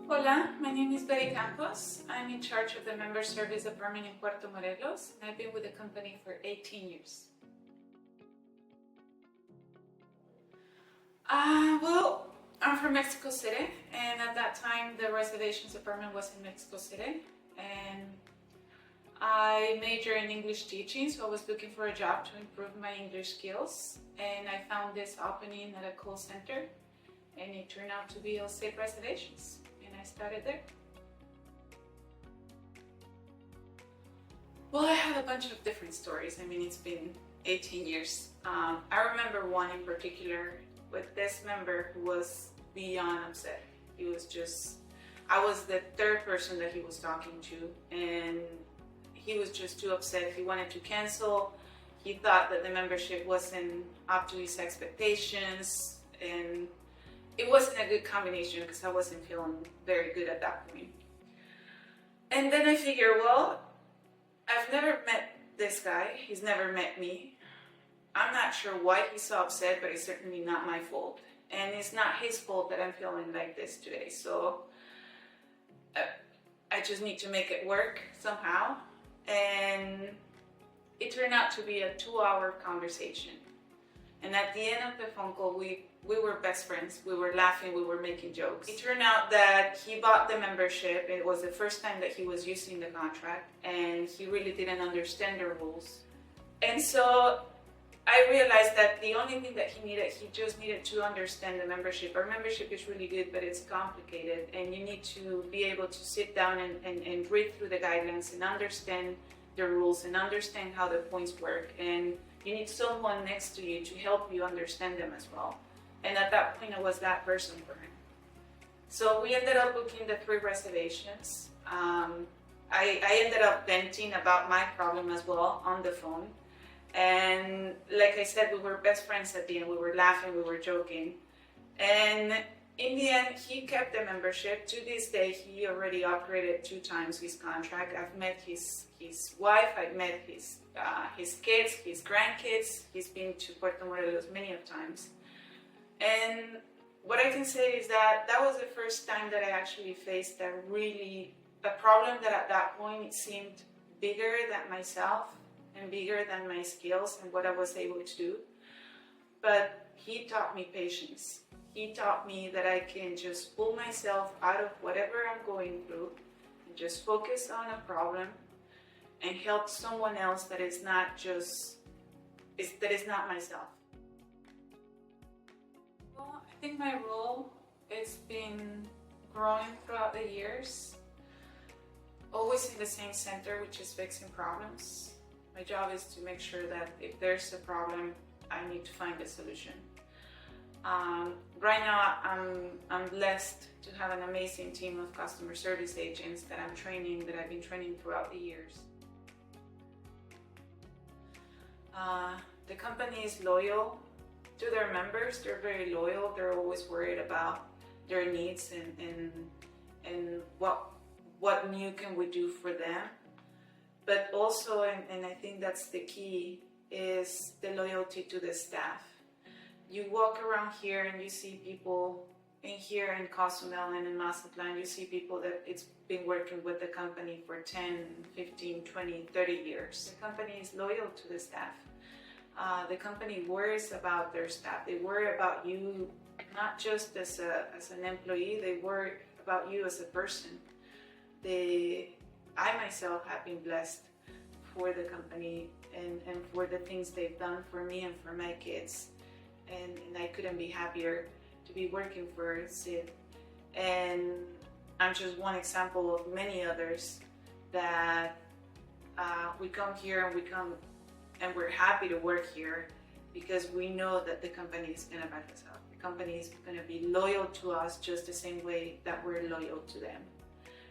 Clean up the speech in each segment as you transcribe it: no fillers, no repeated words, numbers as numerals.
Hola, my name is Betty Campos. I'm in charge of the member service department in Puerto, Morelos, and I've been with the company for 18 years. I'm from Mexico City, and at that time the reservations department was in Mexico City, and I majored in English teaching, so I was looking for a job to improve my English skills, and I found this opening at a call center, and it turned out to be Cid Reservations, and I started there. Well, I have a bunch of different stories. I mean, it's been 18 years. I remember one in particular with this member who was beyond upset. He was just, I was the third person that he was talking to, and he was just too upset. He wanted to cancel. He thought that the membership wasn't up to his expectations, and it wasn't a good combination because I wasn't feeling very good at that point. And then I figured, well, I've never met this guy. He's never met me. I'm not sure why he's so upset, but it's certainly not my fault. And it's not his fault that I'm feeling like this today. So I just need to make it work somehow. And it turned out to be a 2-hour conversation. And at the end of the phone call, we were best friends. We were laughing, we were making jokes. It turned out that he bought the membership. It was the first time that he was using the contract, and he really didn't understand the rules. And so I realized that the only thing that he just needed to understand the membership. Our membership is really good, but it's complicated, and you need to be able to sit down and read through the guidelines and understand the rules and understand how the points work. And you need someone next to you to help you understand them as well. And at that point, I was that person for him. So we ended up booking the 3 reservations. I ended up venting about my problem as well on the phone. And like I said, we were best friends at the end. We were laughing, we were joking. And in the end, he kept the membership. To this day, he already upgraded 2 times his contract. I've met his wife, I've met his kids, his grandkids. He's been to Puerto Morelos many of times. And what I can say is that that was the first time that I actually faced a problem that at that point it seemed bigger than myself and bigger than my skills and what I was able to do. But he taught me patience. He taught me that I can just pull myself out of whatever I'm going through and just focus on a problem and help someone else that is not myself. Well, I think my role has been growing throughout the years, always in the same center, which is fixing problems. My job is to make sure that if there's a problem, I need to find a solution. Right now, I'm blessed to have an amazing team of customer service agents that I've been training throughout the years. The company is loyal to their members. They're very loyal. They're always worried about their needs and what new can we do for them. But also, and I think that's the key, is the loyalty to the staff. You walk around here and you see people here in Cozumel and in Mazatlan, you see people that it's been working with the company for 10, 15, 20, 30 years. The company is loyal to the staff. The company worries about their staff. They worry about you not just as an employee, they worry about you as a person. I myself have been blessed for the company and for the things they've done for me and for my kids. And I couldn't be happier to be working for Cid. And I'm just one example of many others that we come here and we're happy to work here because we know that the company is going to back us up. The company is going to be loyal to us just the same way that we're loyal to them.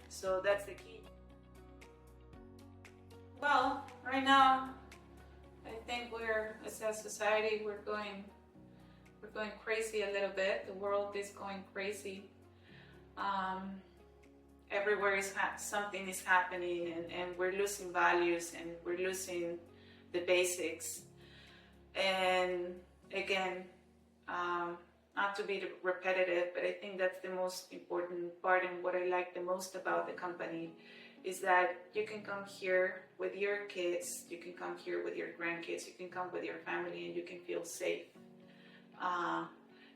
So that's the key. Well, right now, I think as a society, we're going crazy a little bit. The world is going crazy. Everywhere something is happening, and we're losing values, and we're losing the basics. And again, not to be repetitive, but I think that's the most important part, and what I like the most about the company is that you can come here with your kids, you can come here with your grandkids, you can come with your family, and you can feel safe.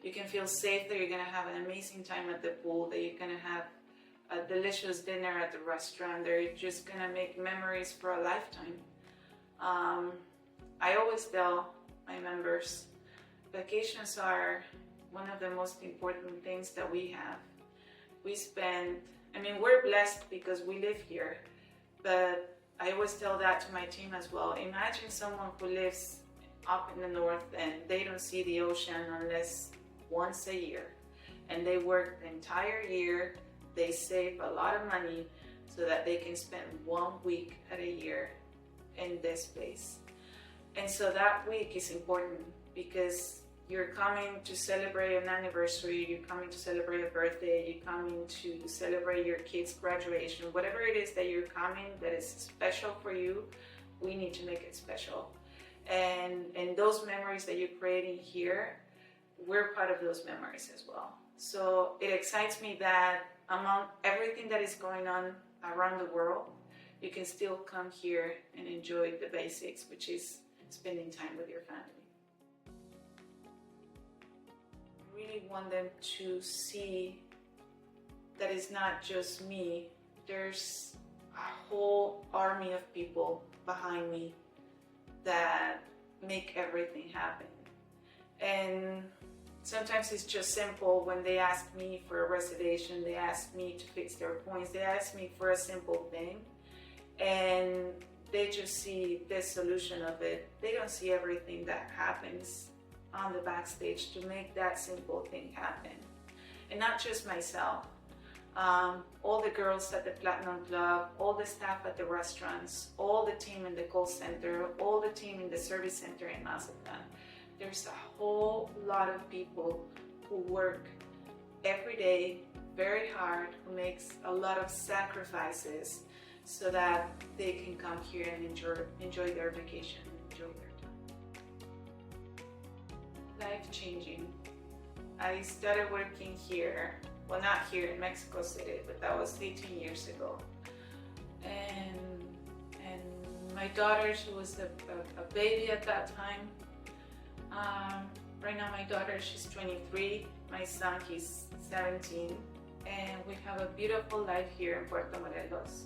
You can feel safe that you're going to have an amazing time at the pool, that you're going to have a delicious dinner at the restaurant, that you're just going to make memories for a lifetime. I always tell my members, vacations are one of the most important things that we have. We're blessed because we live here, but I always tell that to my team as well. Imagine someone who lives up in the north and they don't see the ocean unless once a year, and they work the entire year, they save a lot of money so that they can spend 1 week at a year in this place. And so that week is important because you're coming to celebrate an anniversary, you're coming to celebrate a birthday, you're coming to celebrate your kid's graduation, whatever it is that you're coming that is special for you, we need to make it special. And those memories that you're creating here, we're part of those memories as well. So it excites me that among everything that is going on around the world, you can still come here and enjoy the basics, which is spending time with your family. I really want them to see that it's not just me. There's a whole army of people behind me that make everything happen. And sometimes it's just simple. When they ask me for a reservation, they ask me to fix their points, they ask me for a simple thing, and they just see the solution of it. They don't see everything that happens on the backstage to make that simple thing happen. And not just myself, all the girls at the Platinum Club, all the staff at the restaurants, all the team in the call center, all the team in the service center in Mazatlan. There's a whole lot of people who work every day very hard, who makes a lot of sacrifices so that they can come here and enjoy their vacation, enjoy their time. Life-changing. I started working here, well, not here in Mexico City, but that was 18 years ago. And my daughter, she was a baby at that time. Right now my daughter, she's 23, my son, he's 17, and we have a beautiful life here in Puerto, Morelos.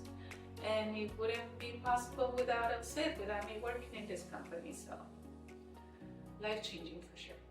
And it wouldn't be possible without Cid, without me working in this company, so life-changing for sure.